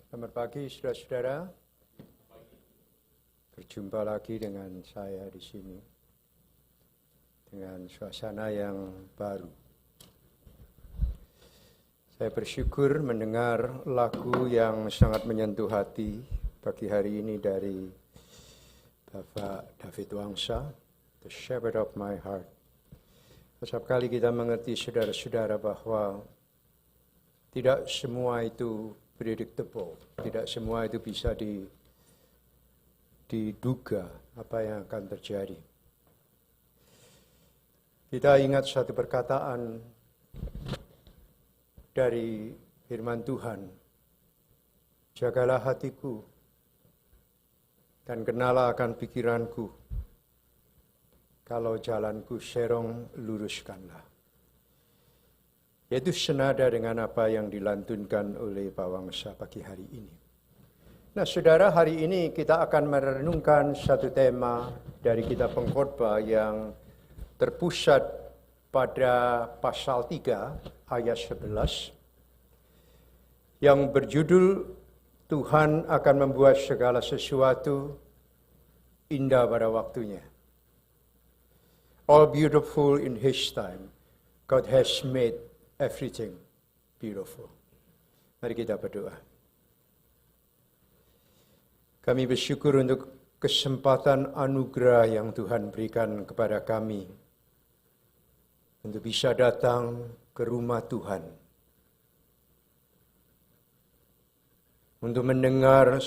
Selamat pagi saudara-saudara. Berjumpa lagi dengan saya di sini dengan suasana yang baru. Saya bersyukur mendengar lagu yang sangat menyentuh hati pagi hari ini dari Bapak David Wangsa, The Shepherd of My Heart. Setiap kali kita mengerti saudara-saudara bahwa tidak semua itu predictable, tidak semua itu bisa diduga apa yang akan terjadi. Kita ingat satu perkataan dari firman Tuhan, jagalah hatiku dan kenalah akan pikiranku, kalau jalanku serong luruskanlah. Yaitu senada dengan apa yang dilantunkan oleh Pak Wangsa pagi hari ini. Nah saudara, hari ini kita akan merenungkan satu tema dari kitab Pengkhotbah yang terpusat pada pasal 3 ayat 11 yang berjudul Tuhan akan membuat segala sesuatu indah pada waktunya. All beautiful in His time. God has made everything beautiful. Mari kita berdoa. Kami bersyukur untuk kesempatan anugerah yang Tuhan berikan kepada kami untuk bisa datang ke rumah Tuhan, untuk mendengar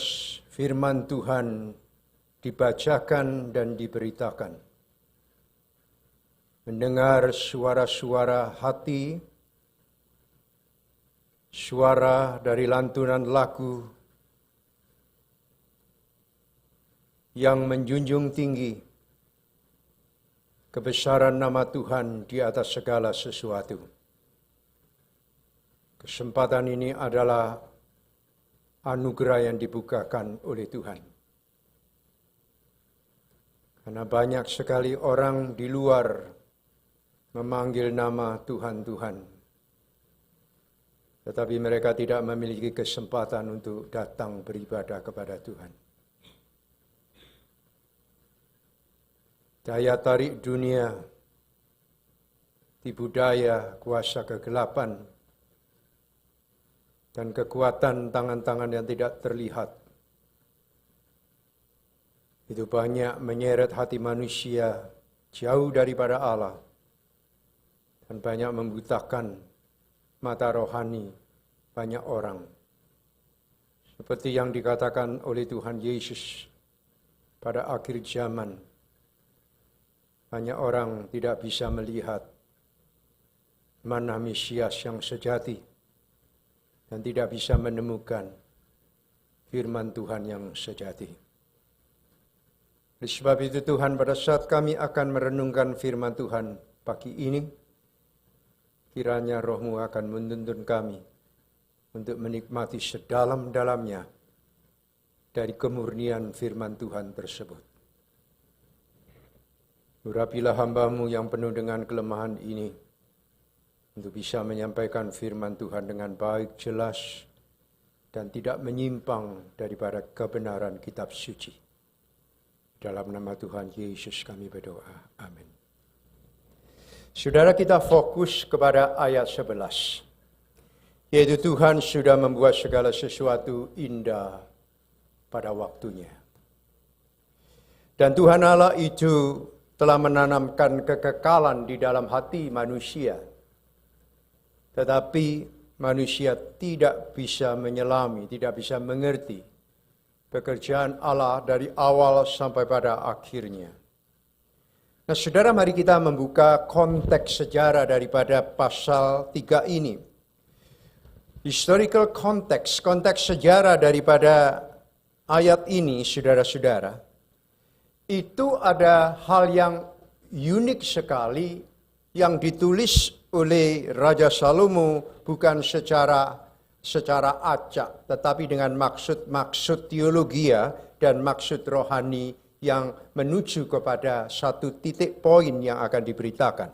firman Tuhan dibacakan dan diberitakan, mendengar suara-suara hati, suara dari lantunan lagu yang menjunjung tinggi kebesaran nama Tuhan di atas segala sesuatu. Kesempatan ini adalah anugerah yang dibukakan oleh Tuhan. Karena banyak sekali orang di luar memanggil nama Tuhan, Tuhan. Tetapi mereka tidak memiliki kesempatan untuk datang beribadah kepada Tuhan. Daya tarik dunia, tipu daya, kuasa kegelapan, dan kekuatan tangan-tangan yang tidak terlihat, itu banyak menyeret hati manusia jauh daripada Allah, dan banyak membutakan mata rohani banyak orang. Seperti yang dikatakan oleh Tuhan Yesus pada akhir zaman, banyak orang tidak bisa melihat mana Mesias yang sejati dan tidak bisa menemukan firman Tuhan yang sejati. Oleh sebab itu Tuhan, pada saat kami akan merenungkan firman Tuhan pagi ini, kiranya Roh-Mu akan menuntun kami untuk menikmati sedalam-dalamnya dari kemurnian firman Tuhan tersebut. Urapilah hamba-Mu yang penuh dengan kelemahan ini untuk bisa menyampaikan firman Tuhan dengan baik, jelas, dan tidak menyimpang daripada kebenaran kitab suci. Dalam nama Tuhan Yesus kami berdoa. Amin. Saudara, kita fokus kepada ayat 11. Yaitu Tuhan sudah membuat segala sesuatu indah pada waktunya. Dan Tuhan Allah itu telah menanamkan kekekalan di dalam hati manusia. Tetapi manusia tidak bisa menyelami, tidak bisa mengerti pekerjaan Allah dari awal sampai pada akhirnya. Nah saudara, mari kita membuka konteks sejarah daripada pasal 3 ini. Historical context, konteks sejarah daripada ayat ini, saudara-saudara, itu ada hal yang unik sekali yang ditulis oleh Raja Salomo bukan secara acak, tetapi dengan maksud teologia dan maksud rohani yang menuju kepada satu titik poin yang akan diberitakan.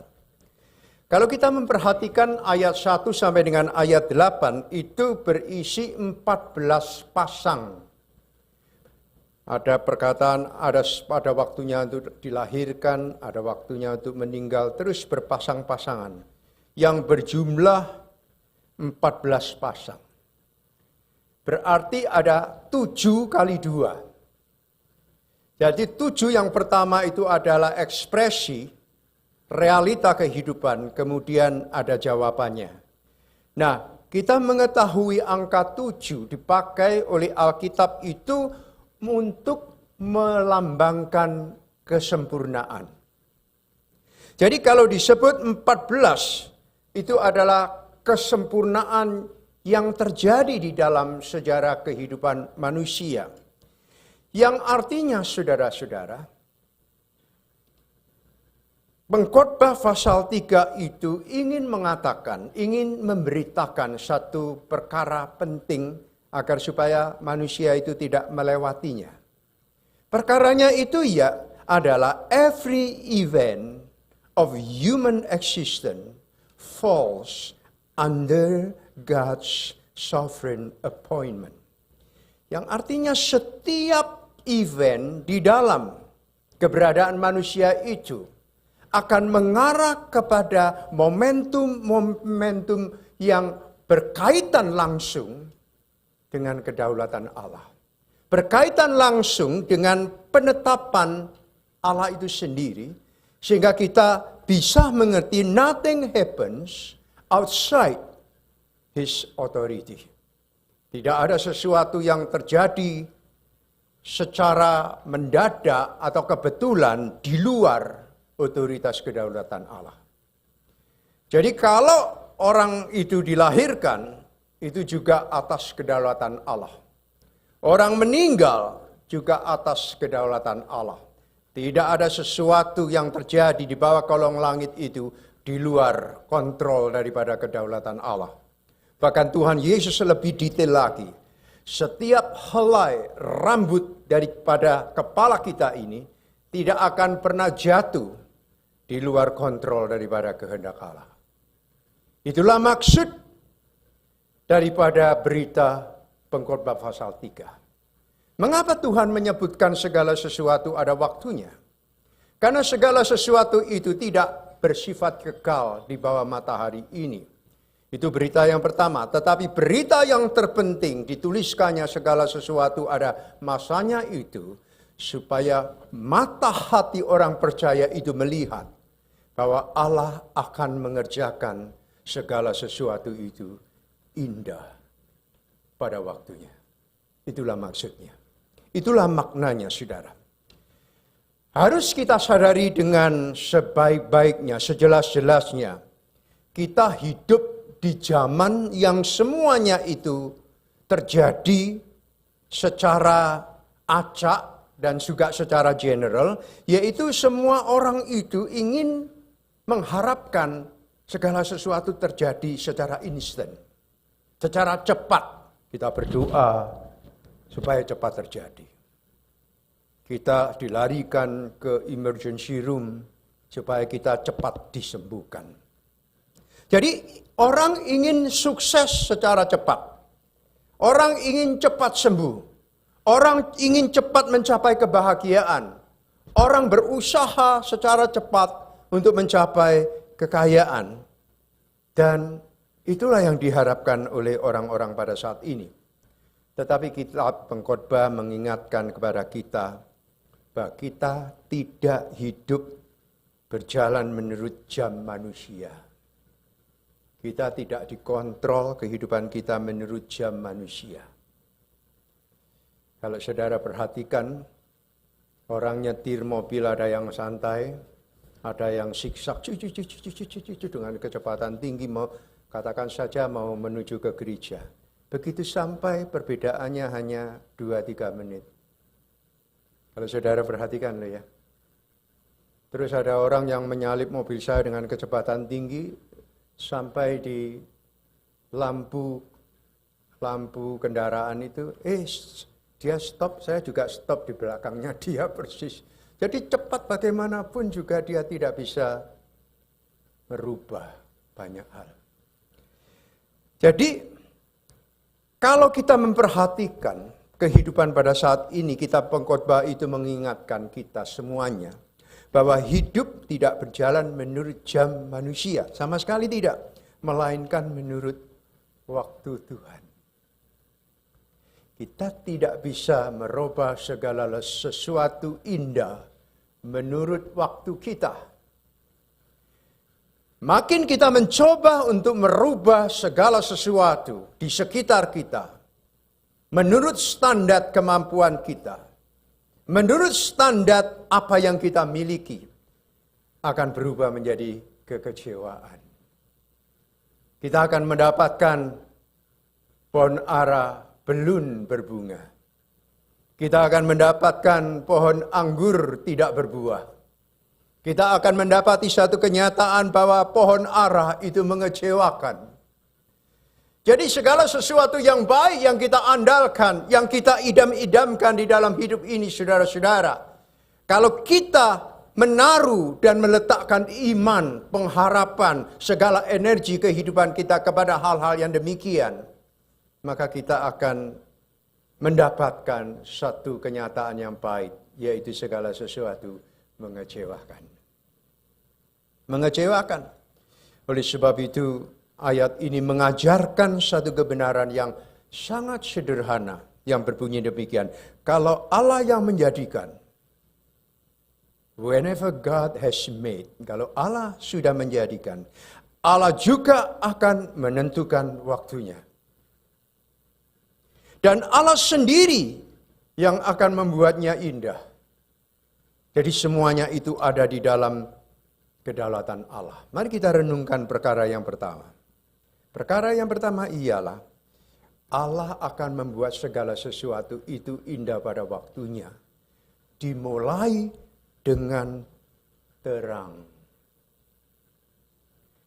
Kalau kita memperhatikan ayat 1 sampai dengan ayat 8, itu berisi 14 pasang. Ada perkataan, ada waktunya untuk dilahirkan, ada waktunya untuk meninggal, terus berpasang-pasangan. Yang berjumlah 14 pasang. Berarti ada 7 kali 2. Jadi 7 yang pertama itu adalah ekspresi realita kehidupan, kemudian ada jawabannya. Nah, kita mengetahui angka 7 dipakai oleh Alkitab itu untuk melambangkan kesempurnaan. Jadi kalau disebut 14, itu adalah kesempurnaan yang terjadi di dalam sejarah kehidupan manusia. Yang artinya, saudara-saudara, Pengkhotbah pasal 3 itu ingin mengatakan, ingin memberitakan satu perkara penting agar supaya manusia itu tidak melewatinya. Perkaranya itu adalah every event of human existence falls under God's sovereign appointment. Yang artinya setiap event di dalam keberadaan manusia itu akan mengarah kepada momentum-momentum yang berkaitan langsung dengan kedaulatan Allah. Berkaitan langsung dengan penetapan Allah itu sendiri, sehingga kita bisa mengerti nothing happens outside His authority. Tidak ada sesuatu yang terjadi secara mendadak atau kebetulan di luar otoritas kedaulatan Allah. Jadi kalau orang itu dilahirkan, itu juga atas kedaulatan Allah. Orang meninggal juga atas kedaulatan Allah. Tidak ada sesuatu yang terjadi di bawah kolong langit itu di luar kontrol daripada kedaulatan Allah. Bahkan Tuhan Yesus lebih detail lagi. Setiap helai rambut daripada kepala kita ini tidak akan pernah jatuh di luar kontrol daripada kehendak Allah. Itulah maksud daripada berita Pengkhotbah pasal 3. Mengapa Tuhan menyebutkan segala sesuatu ada waktunya? Karena segala sesuatu itu tidak bersifat kekal di bawah matahari ini. Itu berita yang pertama. Tetapi berita yang terpenting dituliskannya segala sesuatu ada masanya itu, supaya mata hati orang percaya itu melihat bahwa Allah akan mengerjakan segala sesuatu itu indah pada waktunya. Itulah maksudnya. Itulah maknanya, saudara. Harus kita sadari dengan sebaik-baiknya, sejelas-jelasnya. Kita hidup di zaman yang semuanya itu terjadi secara acak dan juga secara general, yaitu semua orang itu ingin mengharapkan segala sesuatu terjadi secara instan, secara cepat. Kita berdoa supaya cepat terjadi. Kita dilarikan ke emergency room supaya kita cepat disembuhkan. Jadi orang ingin sukses secara cepat. Orang ingin cepat sembuh. Orang ingin cepat mencapai kebahagiaan. Orang berusaha secara cepat untuk mencapai kekayaan. Dan itulah yang diharapkan oleh orang-orang pada saat ini. Tetapi kitab Pengkhotbah mengingatkan kepada kita bahwa kita tidak hidup berjalan menurut jam manusia. Kita tidak dikontrol kehidupan kita menurut jam manusia. Kalau saudara perhatikan, orang nyetir mobil ada yang santai, ada yang siksak dengan kecepatan tinggi, mau katakan saja mau menuju ke gereja. Begitu sampai perbedaannya hanya 2-3 menit. Kalau saudara perhatikan loh ya. Terus ada orang yang menyalip mobil saya dengan kecepatan tinggi sampai di lampu kendaraan itu, dia stop, saya juga stop di belakangnya dia persis. Jadi cepat bagaimanapun juga dia tidak bisa merubah banyak hal. Jadi, kalau kita memperhatikan kehidupan pada saat ini, kitab Pengkhotbah itu mengingatkan kita semuanya bahwa hidup tidak berjalan menurut jam manusia, sama sekali tidak, melainkan menurut waktu Tuhan. Kita tidak bisa merubah segala sesuatu indah menurut waktu kita. Makin kita mencoba untuk merubah segala sesuatu di sekitar kita, menurut standar kemampuan kita, menurut standar apa yang kita miliki, akan berubah menjadi kekecewaan. Kita akan mendapatkan pohon ara belum berbunga. Kita akan mendapatkan pohon anggur tidak berbuah. Kita akan mendapati satu kenyataan bahwa pohon ara itu mengecewakan. Jadi segala sesuatu yang baik yang kita andalkan, yang kita idam-idamkan di dalam hidup ini, saudara-saudara, kalau kita menaruh dan meletakkan iman, pengharapan, segala energi kehidupan kita kepada hal-hal yang demikian, maka kita akan mendapatkan satu kenyataan yang pahit, yaitu segala sesuatu mengecewakan. Mengecewakan. Oleh sebab itu, ayat ini mengajarkan satu kebenaran yang sangat sederhana, yang berbunyi demikian. Kalau Allah yang menjadikan, whenever God has made, kalau Allah sudah menjadikan, Allah juga akan menentukan waktunya. Dan Allah sendiri yang akan membuatnya indah. Jadi semuanya itu ada di dalam kedaulatan Allah. Mari kita renungkan perkara yang pertama. Perkara yang pertama ialah Allah akan membuat segala sesuatu itu indah pada waktunya. Dimulai dengan terang.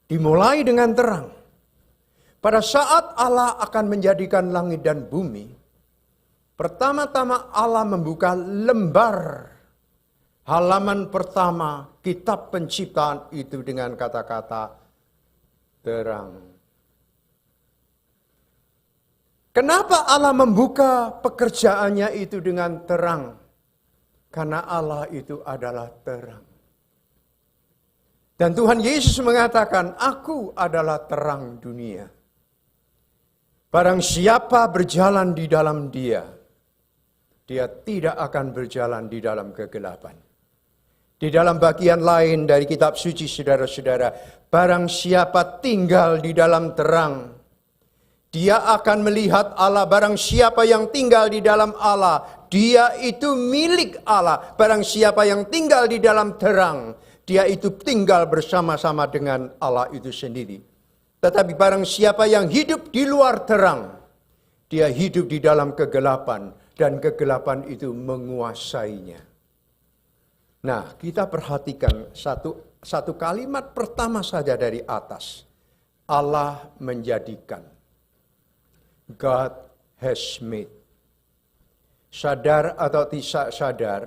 Dimulai dengan terang. Pada saat Allah akan menjadikan langit dan bumi, pertama-tama Allah membuka lembar halaman pertama kitab penciptaan itu dengan kata-kata terang. Kenapa Allah membuka pekerjaannya itu dengan terang? Karena Allah itu adalah terang. Dan Tuhan Yesus mengatakan, "Aku adalah terang dunia. Barang siapa berjalan di dalam dia, dia tidak akan berjalan di dalam kegelapan." Di dalam bagian lain dari kitab suci, saudara-saudara, barang siapa tinggal di dalam terang, dia akan melihat Allah. Barang siapa yang tinggal di dalam Allah, dia itu milik Allah. Barang siapa yang tinggal di dalam terang, dia itu tinggal bersama-sama dengan Allah itu sendiri. Tetapi barang siapa yang hidup di luar terang, dia hidup di dalam kegelapan, dan kegelapan itu menguasainya. Nah, kita perhatikan satu kalimat pertama saja dari atas. Allah menjadikan. God has made. Sadar atau tidak sadar,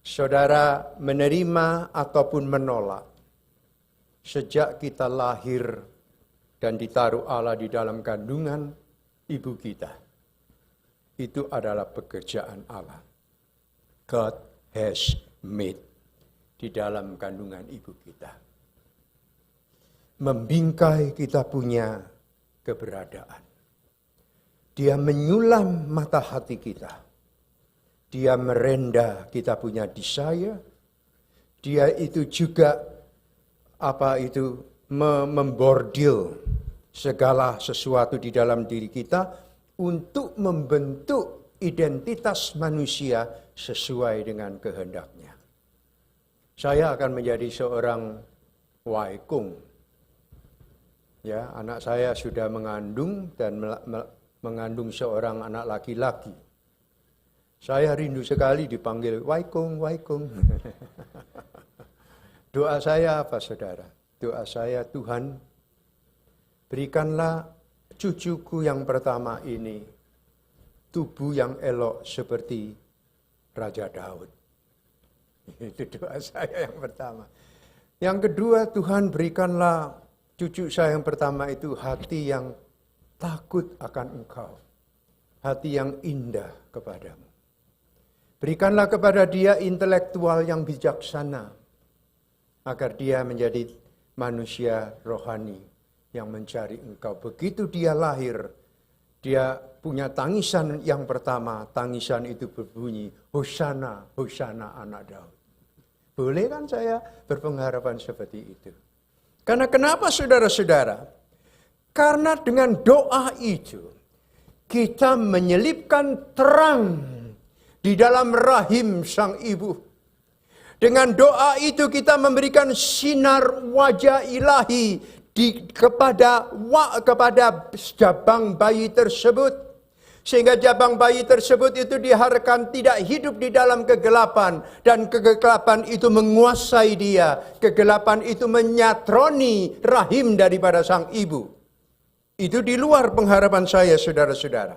saudara menerima ataupun menolak, sejak kita lahir dan ditaruh Allah di dalam kandungan ibu kita, itu adalah pekerjaan Allah. God has made di dalam kandungan ibu kita. Membingkai kita punya keberadaan. Dia menyulam mata hati kita. Dia merenda kita punya desire. Dia itu juga membordil segala sesuatu di dalam diri kita untuk membentuk identitas manusia sesuai dengan kehendaknya. Saya akan menjadi seorang waikung. Ya, anak saya sudah mengandung dan mengandung seorang anak laki-laki. Saya rindu sekali dipanggil waikung, waikung. Doa saya apa, saudara? Doa saya, Tuhan, berikanlah cucuku yang pertama ini tubuh yang elok seperti Raja Daud. Itu doa saya yang pertama. Yang kedua, Tuhan berikanlah cucu saya yang pertama itu hati yang takut akan Engkau. Hati yang indah kepadamu. Berikanlah kepada dia intelektual yang bijaksana. Agar dia menjadi manusia rohani yang mencari Engkau. Begitu dia lahir, dia punya tangisan yang pertama. Tangisan itu berbunyi, Hosana, Hosana anak Daud. Boleh kan saya berpengharapan seperti itu? Karena kenapa saudara-saudara? Karena dengan doa itu, kita menyelipkan terang di dalam rahim sang ibu. Dengan doa itu kita memberikan sinar wajah ilahi kepada jabang bayi tersebut. Sehingga jabang bayi tersebut itu diharapkan tidak hidup di dalam kegelapan. Dan kegelapan itu menguasai dia. Kegelapan itu menyatroni rahim daripada sang ibu. Itu di luar pengharapan saya, saudara-saudara.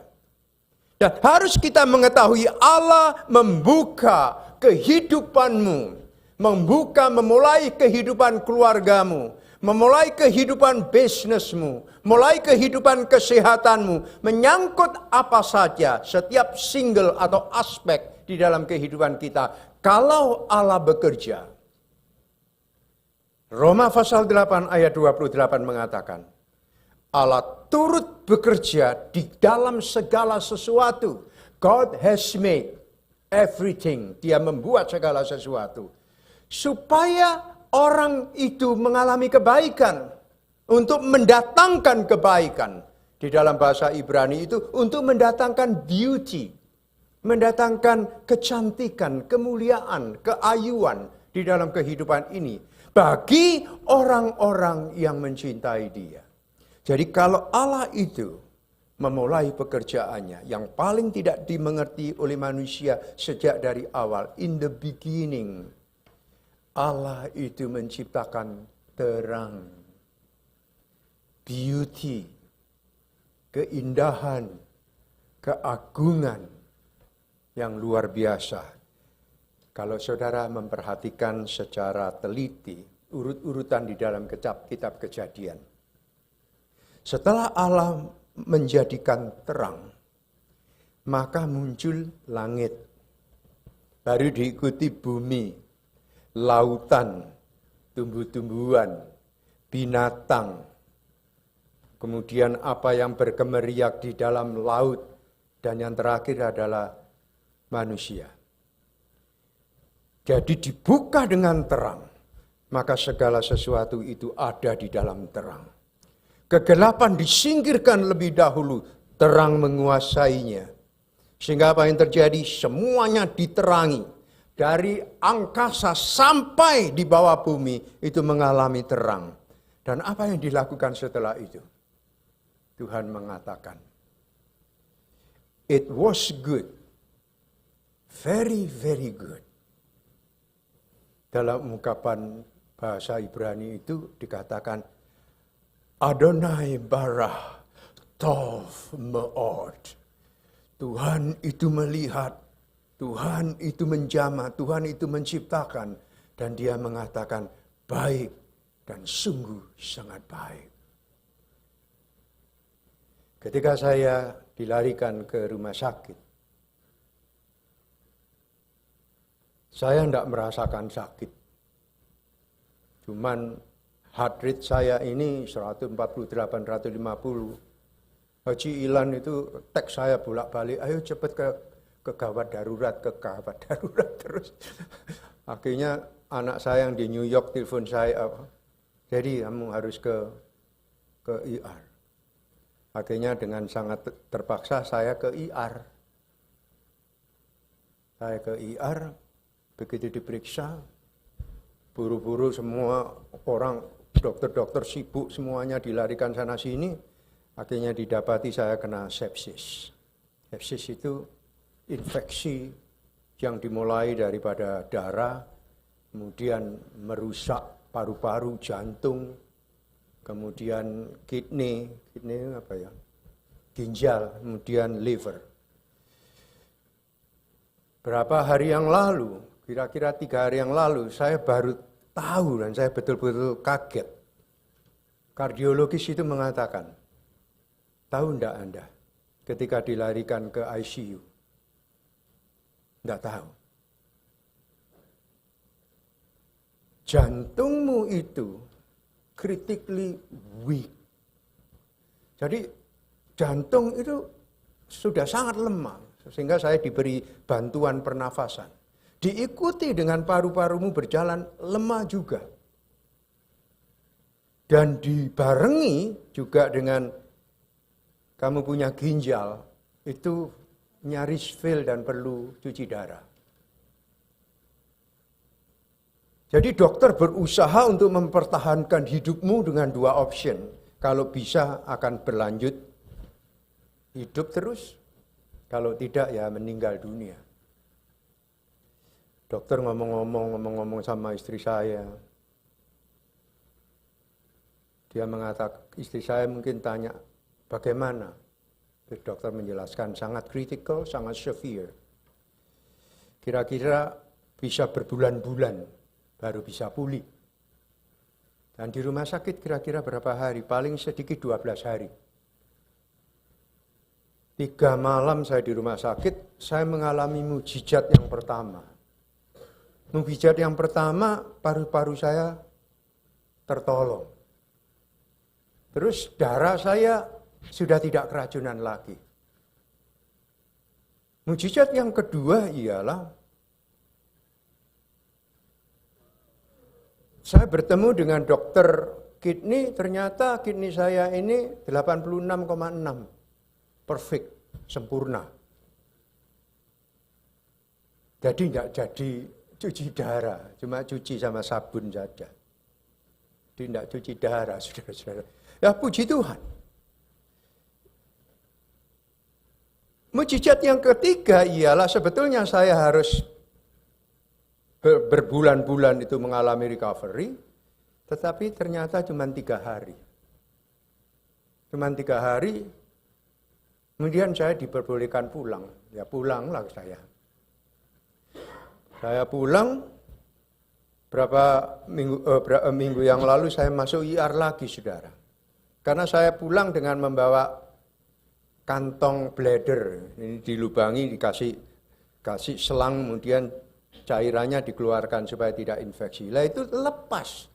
Dan harus kita mengetahui Allah membuka kehidupanmu. Memulai kehidupan keluargamu. Memulai kehidupan bisnismu, mulai kehidupan kesehatanmu, menyangkut apa saja, setiap single atau aspek di dalam kehidupan kita. Kalau Allah bekerja, Roma pasal 8 ayat 28 mengatakan, Allah turut bekerja di dalam segala sesuatu. God has made everything. Dia membuat segala sesuatu. Supaya orang itu mengalami kebaikan. Untuk mendatangkan kebaikan. Di dalam bahasa Ibrani itu untuk mendatangkan beauty. Mendatangkan kecantikan, kemuliaan, keayuan di dalam kehidupan ini. Bagi orang-orang yang mencintai dia. Jadi kalau Allah itu memulai pekerjaannya yang paling tidak dimengerti oleh manusia sejak dari awal. In the beginning. Allah itu menciptakan terang, beauty, keindahan, keagungan yang luar biasa. Kalau saudara memperhatikan secara teliti, urut-urutan di dalam kitab Kejadian. Setelah Allah menjadikan terang, maka muncul langit, baru diikuti bumi, lautan, tumbuh-tumbuhan, binatang, kemudian apa yang berkemeriak di dalam laut, dan yang terakhir adalah manusia. Jadi dibuka dengan terang, maka segala sesuatu itu ada di dalam terang. Kegelapan disingkirkan lebih dahulu, terang menguasainya. Sehingga apa yang terjadi? Semuanya diterangi. Dari angkasa sampai di bawah bumi itu mengalami terang. Dan apa yang dilakukan setelah itu? Tuhan mengatakan, it was good. Very, very good. Dalam ungkapan bahasa Ibrani itu dikatakan, Adonai barah tov me'od. Tuhan itu melihat, Tuhan itu menjamah, Tuhan itu menciptakan. Dan dia mengatakan baik dan sungguh sangat baik. Ketika saya dilarikan ke rumah sakit, saya tidak merasakan sakit. Cuman heart rate saya ini 148, 150. Haji Ilan itu teks saya bolak-balik, ayo cepat ke gawat darurat terus. Akhirnya anak saya yang di New York telepon saya, jadi kamu harus ke IR. Akhirnya dengan sangat terpaksa saya ke IR. Saya ke IR, begitu diperiksa, buru-buru semua orang, dokter-dokter sibuk semuanya dilarikan sana sini. Akhirnya didapati saya kena sepsis. Sepsis itu infeksi yang dimulai daripada darah, kemudian merusak paru-paru, jantung, kemudian kidney apa ya? Ginjal, kemudian liver. Berapa hari yang lalu, kira-kira 3 hari yang lalu, saya baru tahu dan saya betul-betul kaget. Kardiologis itu mengatakan, tahu enggak Anda ketika dilarikan ke ICU? Enggak tahu. Jantungmu itu critically weak. Jadi jantung itu sudah sangat lemah, sehingga saya diberi bantuan pernafasan. Diikuti dengan paru-parumu berjalan lemah juga. Dan dibarengi juga dengan kamu punya ginjal, itu nyaris fail dan perlu cuci darah. Jadi dokter berusaha untuk mempertahankan hidupmu dengan 2 option. Kalau bisa akan berlanjut hidup terus, kalau tidak ya meninggal dunia. Dokter ngomong-ngomong sama istri saya. Dia mengatakan, istri saya mungkin tanya, bagaimana? Terus dokter menjelaskan, sangat kritikal, sangat severe. Kira-kira bisa berbulan-bulan baru bisa pulih. Dan di rumah sakit kira-kira berapa hari? Paling sedikit 12 hari. 3 malam saya di rumah sakit, saya mengalami mukjizat yang pertama. Mukjizat yang pertama, paru-paru saya tertolong. Terus darah saya sudah tidak keracunan lagi. Mukjizat yang kedua ialah saya bertemu dengan dokter kidney, ternyata kidney saya ini 86,6. Perfect, sempurna. Jadi enggak jadi cuci darah, cuma cuci sama sabun saja. Jadi enggak cuci darah, saudara-saudara. Ya puji Tuhan. Mukjizat yang ketiga ialah sebetulnya saya harus berbulan-bulan itu mengalami recovery, tetapi ternyata cuma 3 hari. Cuma 3 hari, kemudian saya diperbolehkan pulang. Ya pulanglah saya. Saya pulang, berapa minggu yang lalu saya masuk IR lagi, saudara. Karena saya pulang dengan membawa kantong bladder, ini dilubangi, dikasih selang, kemudian cairannya dikeluarkan supaya tidak infeksi. Lah itu lepas.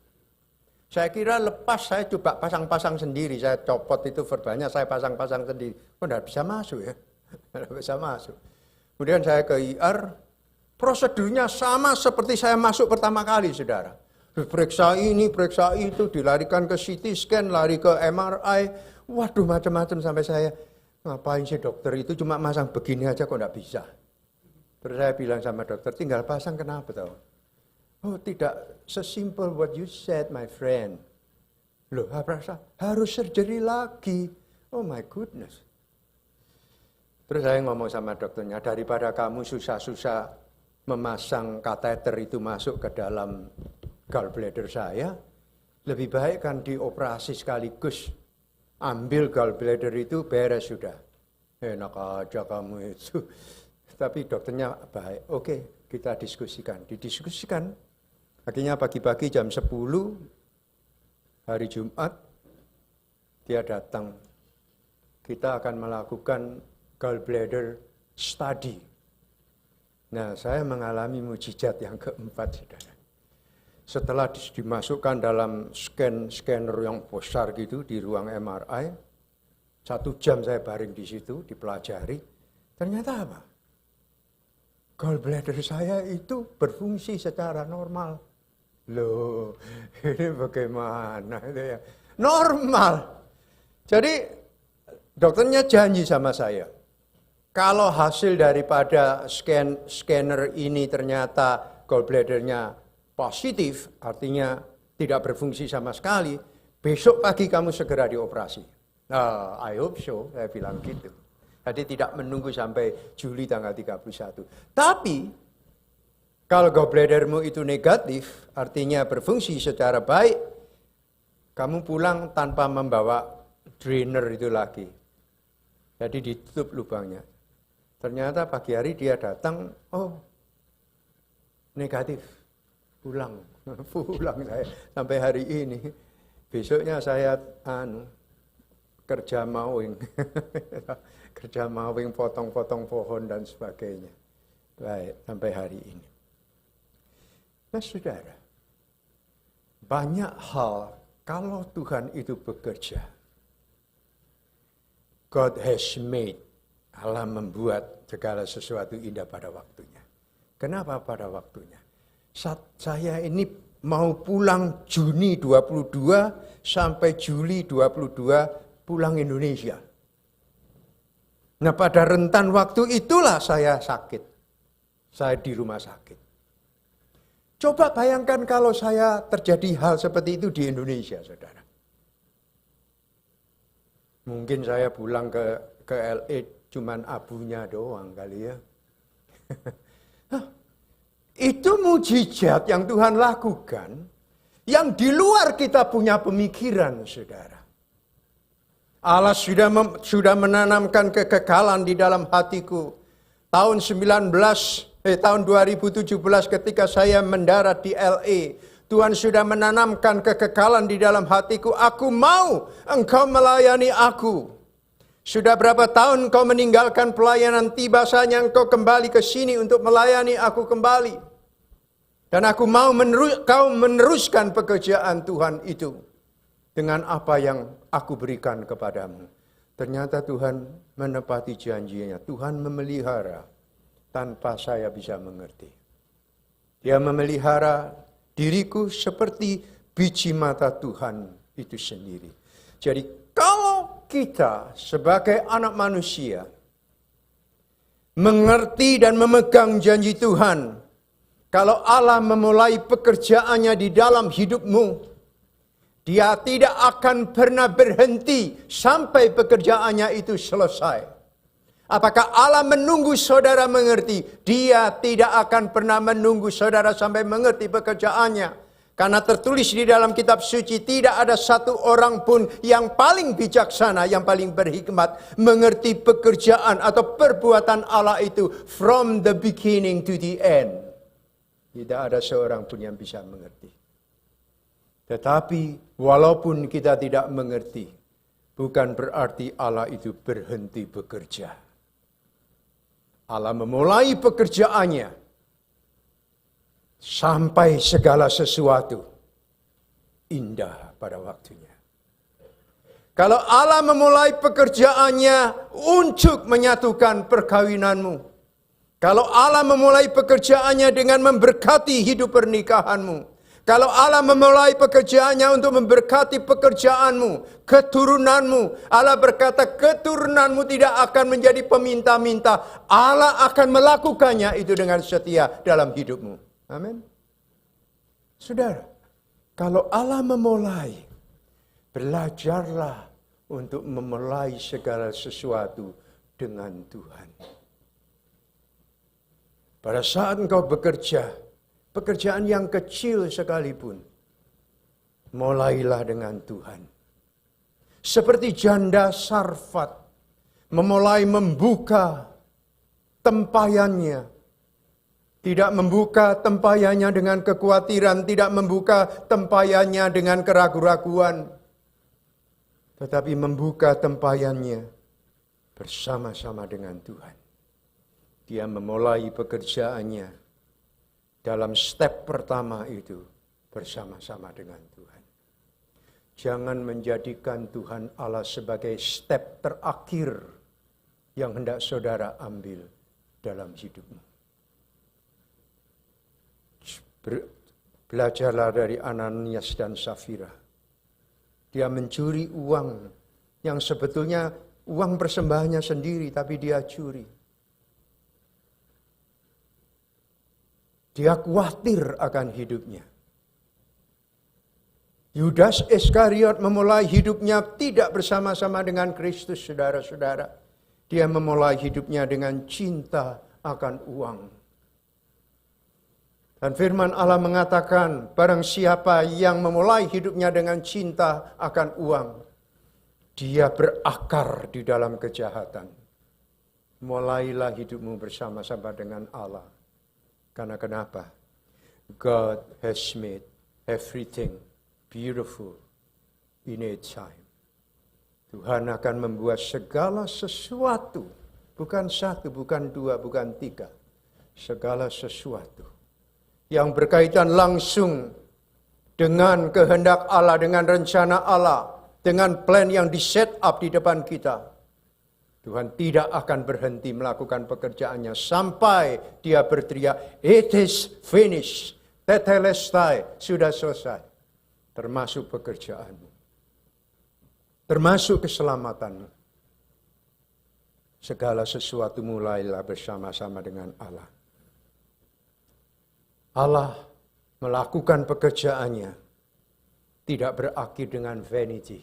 Saya kira lepas, saya coba pasang-pasang sendiri, saya copot itu verbalnya, saya pasang-pasang sendiri. Kok tidak bisa masuk ya? Tidak bisa masuk. Kemudian saya ke IR, prosedurnya sama seperti saya masuk pertama kali, saudara. Periksa ini, periksa itu, dilarikan ke CT scan, lari ke MRI. Waduh, macam-macam sampai saya, ngapain sih dokter itu cuma masang begini aja kok enggak bisa. Terus saya bilang sama dokter, tinggal pasang kenapa tahu? Oh tidak, sesimpel what you said my friend. Loh, harus surgery lagi. Oh my goodness. Terus saya ngomong sama dokternya, daripada kamu susah-susah memasang kateter itu masuk ke dalam gallbladder saya, lebih baik kan dioperasi sekaligus. Ambil gallbladder itu beres sudah. Enak aja kamu itu. Tapi dokternya baik. Oke, kita diskusikan. Didiskusikan. Akhirnya pagi-pagi jam 10 hari Jumat dia datang. Kita akan melakukan gallbladder study. Nah, saya mengalami mukjizat yang keempat, saudara. Setelah dimasukkan dalam scanner yang besar gitu di ruang MRI, 1 jam saya baring di situ, dipelajari. Ternyata apa? Gallbladder saya itu berfungsi secara normal. Loh, ini bagaimana itu ya? Normal. Jadi dokternya janji sama saya, kalau hasil daripada scanner ini ternyata gallbladdernya positif, artinya tidak berfungsi sama sekali, besok pagi kamu segera dioperasi. I hope so, saya bilang gitu. Jadi tidak menunggu sampai Juli tanggal 31. Tapi, kalau gallbladdermu itu negatif, artinya berfungsi secara baik, kamu pulang tanpa membawa drainer itu lagi. Jadi ditutup lubangnya. Ternyata pagi hari dia datang, oh negatif. pulang saya sampai hari ini. Besoknya saya kerja mowing, potong-potong pohon dan sebagainya. Baik, sampai hari ini. Nah, saudara, banyak hal kalau Tuhan itu bekerja, God has made, Allah membuat segala sesuatu indah pada waktunya. Kenapa pada waktunya? Saya ini mau pulang Juni 22 sampai Juli 22 pulang Indonesia. Nah, pada rentan waktu itulah saya sakit. Saya di rumah sakit. Coba bayangkan kalau saya terjadi hal seperti itu di Indonesia, saudara. Mungkin saya pulang ke LA cuman abunya doang kali ya. Itu mujizat yang Tuhan lakukan, yang di luar kita punya pemikiran, saudara. Allah sudah menanamkan kekekalan di dalam hatiku. Tahun 2017 ketika saya mendarat di LA, Tuhan sudah menanamkan kekekalan di dalam hatiku. Aku mau engkau melayani aku. Sudah berapa tahun kau meninggalkan pelayanan, tiba saatnya engkau kembali ke sini untuk melayani aku kembali. Dan aku mau kau meneruskan pekerjaan Tuhan itu dengan apa yang aku berikan kepadamu. Ternyata Tuhan menepati janjinya. Tuhan memelihara tanpa saya bisa mengerti. Dia memelihara diriku seperti biji mata Tuhan itu sendiri. Jadi kalau kita sebagai anak manusia mengerti dan memegang janji Tuhan, kalau Allah memulai pekerjaannya di dalam hidupmu, Dia tidak akan pernah berhenti sampai pekerjaannya itu selesai. Apakah Allah menunggu saudara mengerti? Dia tidak akan pernah menunggu saudara sampai mengerti pekerjaannya. Karena tertulis di dalam kitab suci, tidak ada satu orang pun yang paling bijaksana, yang paling berhikmat, mengerti pekerjaan atau perbuatan Allah itu from the beginning to the end. Tidak ada seorang pun yang bisa mengerti. Tetapi walaupun kita tidak mengerti, bukan berarti Allah itu berhenti bekerja. Allah memulai pekerjaannya sampai segala sesuatu indah pada waktunya. Kalau Allah memulai pekerjaannya untuk menyatukan perkawinanmu, kalau Allah memulai pekerjaannya dengan memberkati hidup pernikahanmu, kalau Allah memulai pekerjaannya untuk memberkati pekerjaanmu, keturunanmu, Allah berkata keturunanmu tidak akan menjadi peminta-minta. Allah akan melakukannya itu dengan setia dalam hidupmu. Amin. Saudara, kalau Allah memulai, belajarlah untuk memulai segala sesuatu dengan Tuhan. Pada saat engkau bekerja, pekerjaan yang kecil sekalipun, mulailah dengan Tuhan. Seperti janda Sarfat memulai membuka tempayannya. Tidak membuka tempayannya dengan kekhawatiran, tidak membuka tempayannya dengan keraguan-raguan. Tetapi membuka tempayannya bersama-sama dengan Tuhan. Dia memulai pekerjaannya dalam step pertama itu bersama-sama dengan Tuhan. Jangan menjadikan Tuhan Allah sebagai step terakhir yang hendak saudara ambil dalam hidupmu. Belajarlah dari Ananias dan Safira. Dia mencuri uang yang sebetulnya uang persembahannya sendiri, tapi dia curi. Dia khawatir akan hidupnya. Yudas Iskariot memulai hidupnya tidak bersama-sama dengan Kristus, saudara-saudara. Dia memulai hidupnya dengan cinta akan uang. Dan firman Allah mengatakan, barang siapa yang memulai hidupnya dengan cinta akan uang, dia berakar di dalam kejahatan. Mulailah hidupmu bersama-sama dengan Allah. Karena kenapa? God has made everything beautiful in its time. Tuhan akan membuat segala sesuatu, bukan satu, bukan dua, bukan tiga. Segala sesuatu yang berkaitan langsung dengan kehendak Allah, dengan rencana Allah, dengan plan yang di-set up di depan kita. Tuhan tidak akan berhenti melakukan pekerjaannya sampai dia berteriak, "It is finished." Tetelestai, sudah selesai. Termasuk pekerjaanmu. Termasuk keselamatanmu. Segala sesuatu mulailah bersama-sama dengan Allah. Allah melakukan pekerjaannya tidak berakhir dengan vanity.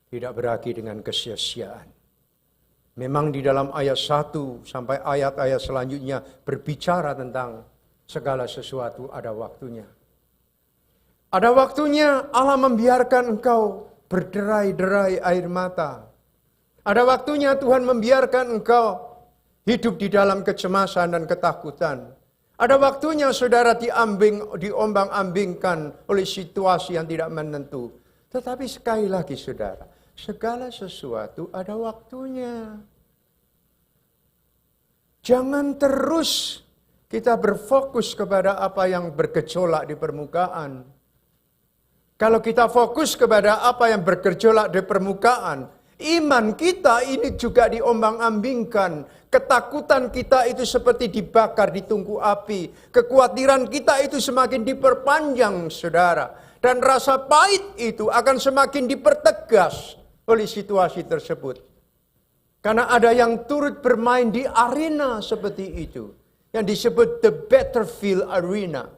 Tidak berakhir dengan kesia-siaan. Memang di dalam ayat 1 sampai ayat-ayat selanjutnya berbicara tentang segala sesuatu ada waktunya. Ada waktunya Allah membiarkan engkau berderai-derai air mata. Ada waktunya Tuhan membiarkan engkau hidup di dalam kecemasan dan ketakutan. Ada waktunya saudara diombang-ambingkan oleh situasi yang tidak menentu. Tetapi sekali lagi saudara, segala sesuatu ada waktunya. Jangan terus kita berfokus kepada apa yang bergejolak di permukaan. Kalau kita fokus kepada apa yang bergejolak di permukaan, iman kita ini juga diombang-ambingkan. Ketakutan kita itu seperti dibakar di tungku api. Kekhawatiran kita itu semakin diperpanjang, saudara. Dan rasa pahit itu akan semakin dipertegas oleh situasi tersebut. Karena ada yang turut bermain di arena seperti itu. Yang disebut the battlefield arena.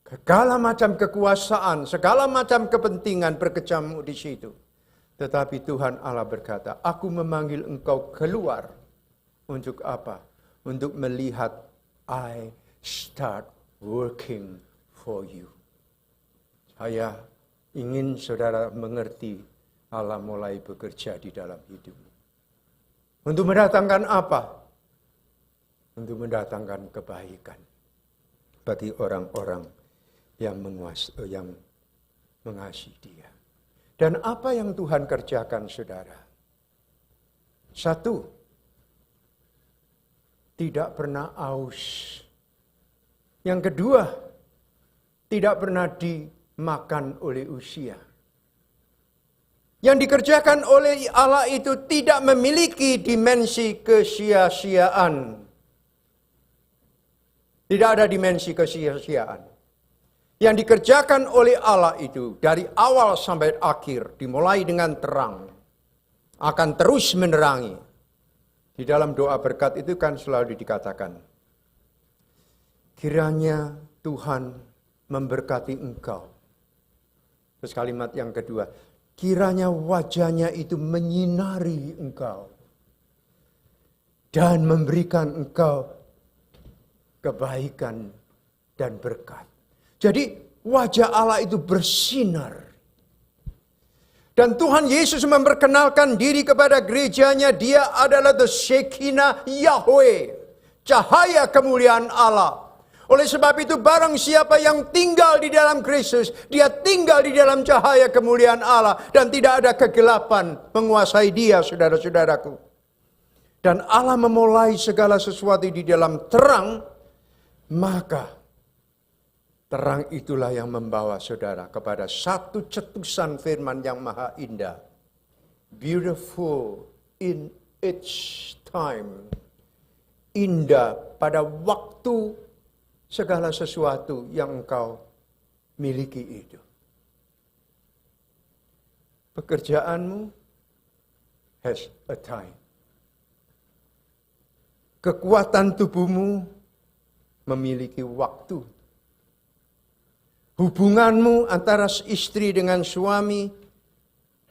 Segala macam kekuasaan, segala macam kepentingan berkecamuk di situ. Tetapi Tuhan Allah berkata, aku memanggil engkau keluar. Untuk apa? Untuk melihat I start working for you. Saya ingin saudara mengerti Allah mulai bekerja di dalam hidupmu. Untuk mendatangkan apa? Untuk mendatangkan kebaikan bagi orang-orang yang mengasihi Dia. Dan apa yang Tuhan kerjakan, saudara? Satu, tidak pernah aus. Yang kedua, tidak pernah dimakan oleh usia. Yang dikerjakan oleh Allah itu tidak memiliki dimensi kesia-siaan. Tidak ada dimensi kesia-siaan. Yang dikerjakan oleh Allah itu dari awal sampai akhir, dimulai dengan terang, akan terus menerangi. Di dalam doa berkat itu kan selalu dikatakan, kiranya Tuhan memberkati engkau. Terus kalimat yang kedua, kiranya wajahnya itu menyinari engkau dan memberikan engkau kebaikan dan berkat. Jadi wajah Allah itu bersinar. Dan Tuhan Yesus memperkenalkan diri kepada gerejanya. Dia adalah the Shekinah Yahweh. Cahaya kemuliaan Allah. Oleh sebab itu barang siapa yang tinggal di dalam Kristus. Dia tinggal di dalam cahaya kemuliaan Allah. Dan tidak ada kegelapan menguasai dia, saudara-saudaraku. Dan Allah memulai segala sesuatu di dalam terang. Maka terang itulah yang membawa saudara kepada satu cetusan firman yang maha indah. Beautiful in its time. Indah pada waktu segala sesuatu yang engkau miliki itu. Pekerjaanmu has a time. Kekuatan tubuhmu memiliki waktu. Hubunganmu antara istri dengan suami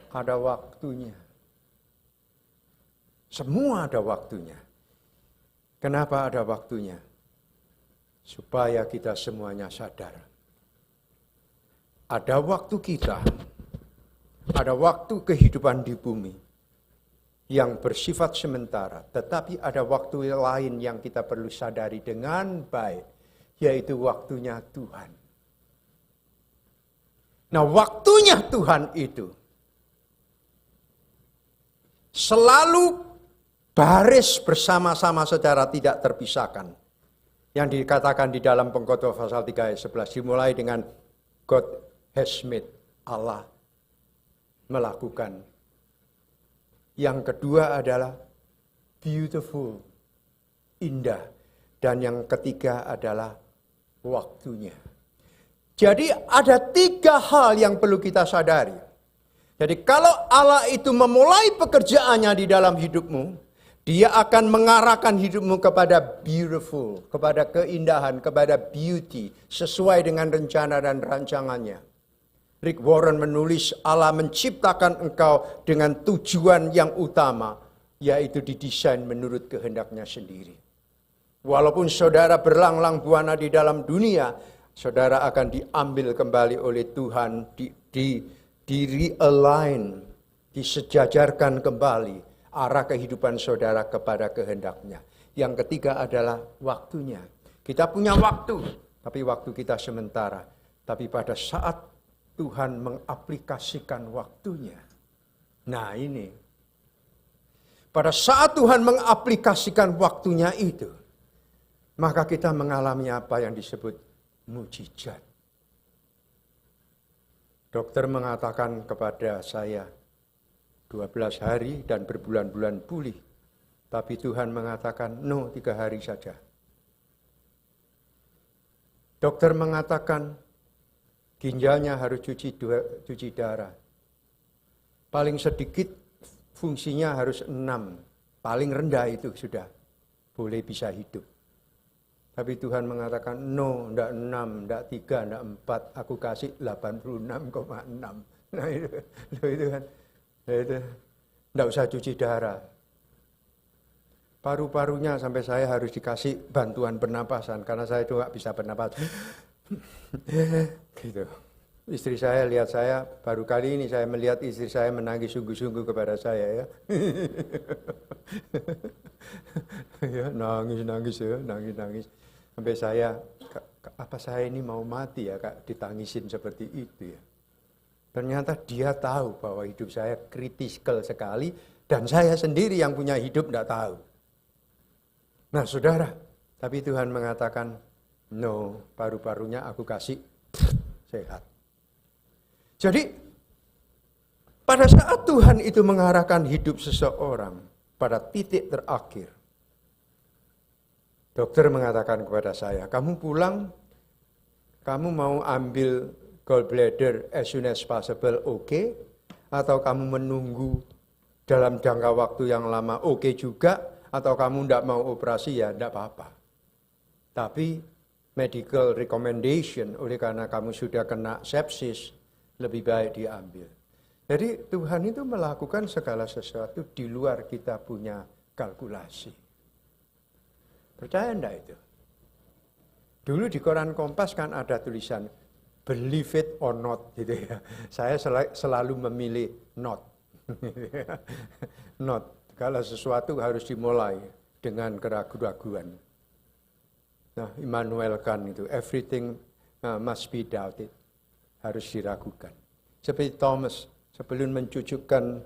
ada waktunya. Semua ada waktunya. Kenapa ada waktunya? Supaya kita semuanya sadar. Ada waktu kita, ada waktu kehidupan di bumi yang bersifat sementara. Tetapi ada waktu lain yang kita perlu sadari dengan baik. yaitu waktunya Tuhan. Nah, waktunya Tuhan itu selalu baris bersama-sama secara tidak terpisahkan. Yang dikatakan di dalam Pengkhotbah pasal 3 ayat 11 dimulai dengan God has made, Allah melakukan. Yang kedua adalah beautiful, indah. Dan yang ketiga adalah waktunya. Jadi ada 3 hal yang perlu kita sadari. Jadi kalau Allah itu memulai pekerjaannya di dalam hidupmu, Dia akan mengarahkan hidupmu kepada beautiful, kepada keindahan, kepada beauty, sesuai dengan rencana dan rancangannya. Rick Warren menulis, Allah menciptakan engkau dengan tujuan yang utama, yaitu didesain menurut kehendaknya sendiri. Walaupun saudara berlang-lang buana di dalam dunia, saudara akan diambil kembali oleh Tuhan, di-realign, disejajarkan kembali arah kehidupan saudara kepada kehendaknya. Yang ketiga adalah waktunya. Kita punya waktu, tapi waktu kita sementara. Tapi pada saat Tuhan mengaplikasikan waktunya. Nah ini. Pada saat Tuhan mengaplikasikan waktunya itu, maka kita mengalami apa yang disebut mujizat. Dokter mengatakan kepada saya, 12 hari dan berbulan-bulan pulih. Tapi Tuhan mengatakan, no, 3 hari saja. Dokter mengatakan, ginjalnya harus cuci darah. Paling sedikit fungsinya harus 6. Paling rendah itu sudah boleh bisa hidup. Tapi Tuhan mengatakan, no, enggak 6, enggak 3, enggak 4. Aku kasih 86,6. Nah itu kan, itu enggak usah cuci darah. Paru-parunya sampai saya harus dikasih bantuan pernapasan. Karena saya itu enggak bisa bernapas. Gitu. Istri saya lihat saya, baru kali ini saya melihat istri saya menangis sungguh-sungguh kepada saya ya. Ya nangis ya, nangis. Sampai saya, apa saya ini mau mati ya Kak, ditangisin seperti itu ya. Ternyata dia tahu bahwa hidup saya kritikal sekali, dan saya sendiri yang punya hidup tidak tahu. Nah saudara, tapi Tuhan mengatakan, no, paru-parunya aku kasih sehat. Jadi, pada saat Tuhan itu mengarahkan hidup seseorang pada titik terakhir, dokter mengatakan kepada saya, kamu pulang, kamu mau ambil gallbladder as soon as possible, oke? Atau kamu menunggu dalam jangka waktu yang lama, oke juga? Atau kamu tidak mau operasi, ya tidak apa-apa. Tapi medical recommendation, oleh karena kamu sudah kena sepsis, lebih baik diambil. Jadi Tuhan itu melakukan segala sesuatu di luar kita punya kalkulasi. Percaya enggak itu? Dulu di koran Kompas kan ada tulisan believe it or not gitu ya. Saya selalu memilih not. Not. Kalau sesuatu harus dimulai dengan keraguan-raguan. Nah, Immanuel Kant itu everything must be doubted. Harus diragukan. Seperti Thomas sebelum mencucukkan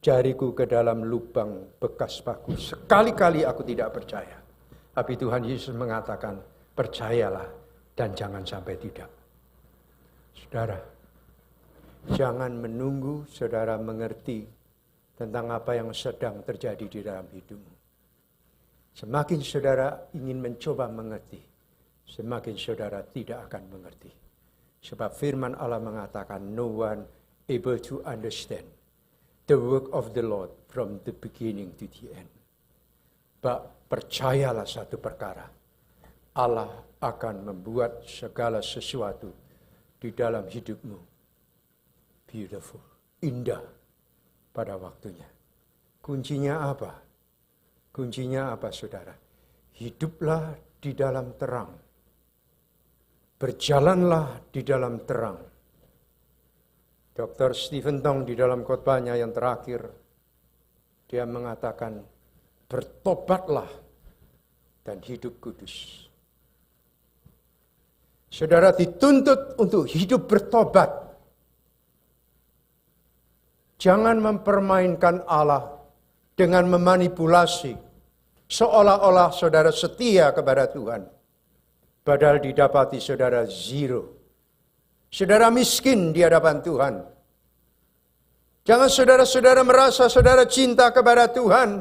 jariku ke dalam lubang bekas paku. Sekali-kali aku tidak percaya. Tapi Tuhan Yesus mengatakan, percayalah dan jangan sampai tidak. Saudara, jangan menunggu saudara mengerti tentang apa yang sedang terjadi di dalam hidupmu. Semakin saudara ingin mencoba mengerti, semakin saudara tidak akan mengerti. Sebab firman Allah mengatakan, no one able to understand the work of the Lord from the beginning to the end. Percayalah satu perkara, Allah akan membuat segala sesuatu di dalam hidupmu beautiful, indah pada waktunya. Kuncinya apa? Kuncinya apa saudara? Hiduplah di dalam terang. Berjalanlah di dalam terang. Dr. Stephen Tong di dalam khotbahnya yang terakhir, dia mengatakan, bertobatlah dan hidup kudus. Saudara dituntut untuk hidup bertobat. Jangan mempermainkan Allah dengan memanipulasi seolah-olah saudara setia kepada Tuhan. Padahal didapati saudara zero. Saudara miskin di hadapan Tuhan. Jangan saudara-saudara merasa saudara cinta kepada Tuhan.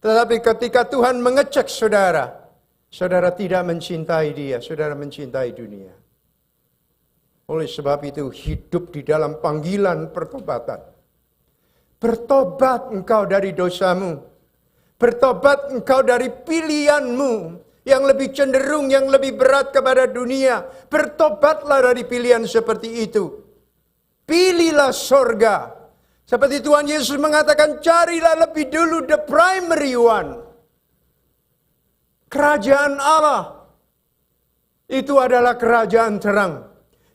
Tetapi ketika Tuhan mengecek saudara, saudara tidak mencintai dia, saudara mencintai dunia. Oleh sebab itu hidup di dalam panggilan pertobatan. Bertobat engkau dari dosamu. Bertobat engkau dari pilihanmu yang lebih cenderung, yang lebih berat kepada dunia. Bertobatlah dari pilihan seperti itu. Pilihlah sorga. Seperti Tuhan Yesus mengatakan, carilah lebih dulu the primary one. Kerajaan Allah itu adalah kerajaan terang.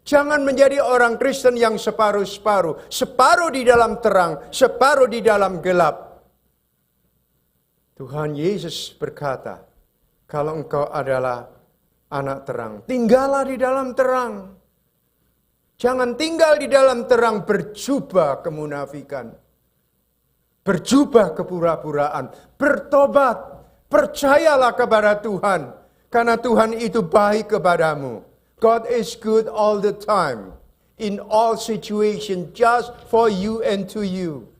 Jangan menjadi orang Kristen yang separuh-separuh. Separuh di dalam terang, separuh di dalam gelap. Tuhan Yesus berkata, kalau engkau adalah anak terang, tinggallah di dalam terang. Jangan tinggal di dalam terang berjubah kemunafikan. Berjubah kepura-puraan. Bertobat. Percayalah kepada Tuhan. Karena Tuhan itu baik kepadamu. God is good all the time. In all situations. Just for you and to you.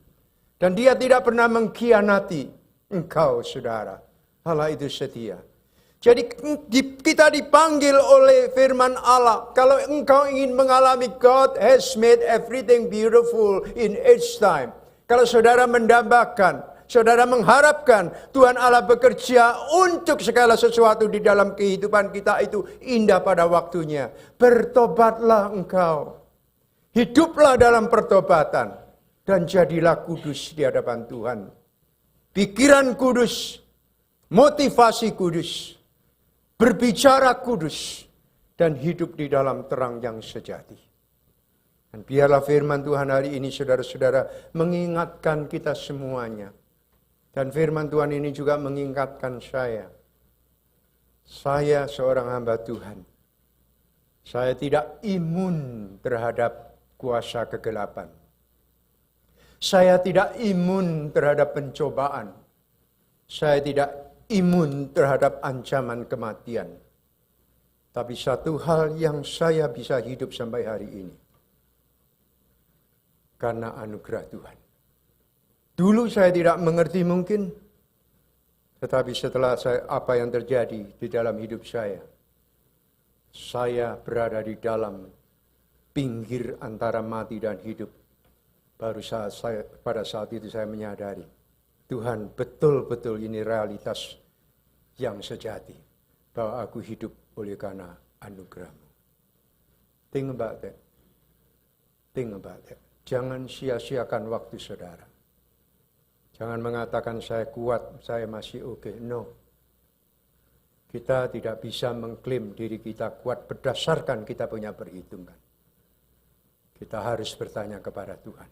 Dan dia tidak pernah mengkhianati engkau, saudara. Allah itu setia. Jadi kita dipanggil oleh firman Allah. Kalau engkau ingin mengalami God has made everything beautiful in its time. Kalau saudara mendambakan, saudara mengharapkan Tuhan Allah bekerja untuk segala sesuatu di dalam kehidupan kita itu indah pada waktunya. Bertobatlah engkau. Hiduplah dalam pertobatan. Dan jadilah kudus di hadapan Tuhan. Pikiran kudus. Motivasi kudus. Berbicara kudus. Dan hidup di dalam terang yang sejati. Dan biarlah firman Tuhan hari ini saudara-saudara mengingatkan kita semuanya. Dan firman Tuhan ini juga mengingatkan saya. Saya seorang hamba Tuhan. Saya tidak imun terhadap kuasa kegelapan. Saya tidak imun terhadap pencobaan. Saya tidak imun terhadap ancaman kematian. Tapi satu hal yang saya bisa hidup sampai hari ini. Karena anugerah Tuhan. Dulu saya tidak mengerti mungkin. Tetapi setelah apa yang terjadi di dalam hidup saya. Saya berada di dalam pinggir antara mati dan hidup. Pada saat itu saya menyadari. Tuhan betul-betul ini realitas yang sejati. Bahwa aku hidup oleh karena anugerah-Mu. Think about that. Think about that. Jangan sia-siakan waktu saudara. Jangan mengatakan saya kuat, saya masih oke. No. Kita tidak bisa mengklaim diri kita kuat berdasarkan kita punya perhitungan. Kita harus bertanya kepada Tuhan.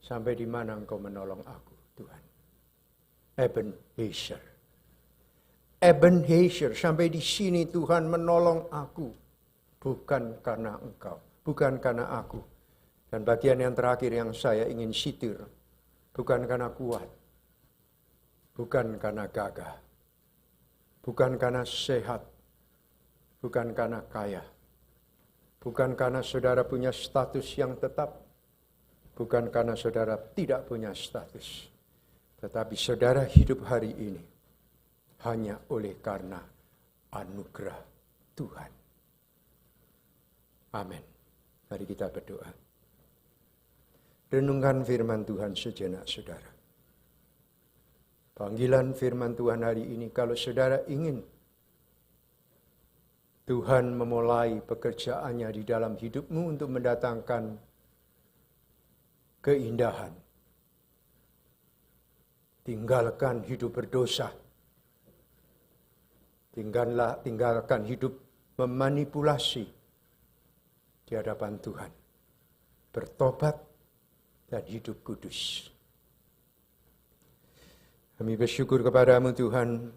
Sampai di mana Engkau menolong aku, Tuhan? Ebenezer. Ebenezer, sampai di sini Tuhan menolong aku. Bukan karena Engkau, bukan karena aku. Dan bagian yang terakhir yang saya ingin sitir. Bukan karena kuat. Bukan karena gagah. Bukan karena sehat. Bukan karena kaya. Bukan karena saudara punya status yang tetap. Bukan karena saudara tidak punya status. Tetapi saudara hidup hari ini. Hanya oleh karena anugerah Tuhan. Amin. Mari kita berdoa. Renungkan firman Tuhan sejenak, saudara. Panggilan firman Tuhan hari ini, kalau saudara ingin Tuhan memulai pekerjaannya di dalam hidupmu untuk mendatangkan keindahan. Tinggalkan hidup berdosa. Tinggalkan hidup memanipulasi di hadapan Tuhan. Bertobat dan hidup kudus. Kami bersyukur kepadamu Tuhan.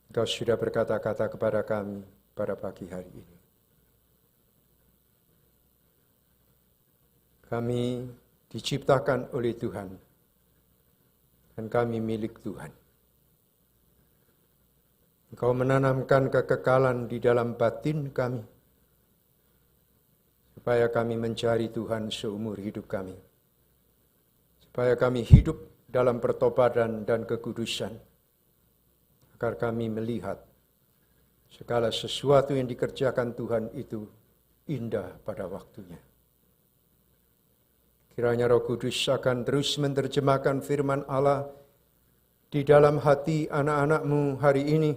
Engkau sudah berkata-kata kepada kami pada pagi hari ini. Kami diciptakan oleh Tuhan dan kami milik Tuhan. Engkau menanamkan kekekalan di dalam batin kami, supaya kami mencari Tuhan seumur hidup kami. Supaya kami hidup dalam pertobatan dan kekudusan, agar kami melihat segala sesuatu yang dikerjakan Tuhan itu indah pada waktunya. Kiranya Roh Kudus akan terus menerjemahkan firman Allah di dalam hati anak-anak-Mu hari ini,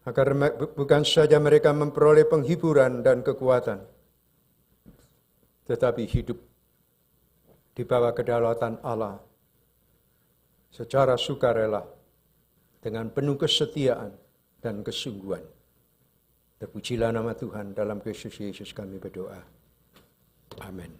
agar bukan saja mereka memperoleh penghiburan dan kekuatan, tetapi hidup di bawah kedaulatan Allah secara sukarela, dengan penuh kesetiaan dan kesungguhan. Terpujilah nama Tuhan, dalam Kristus Yesus kami berdoa. Amin.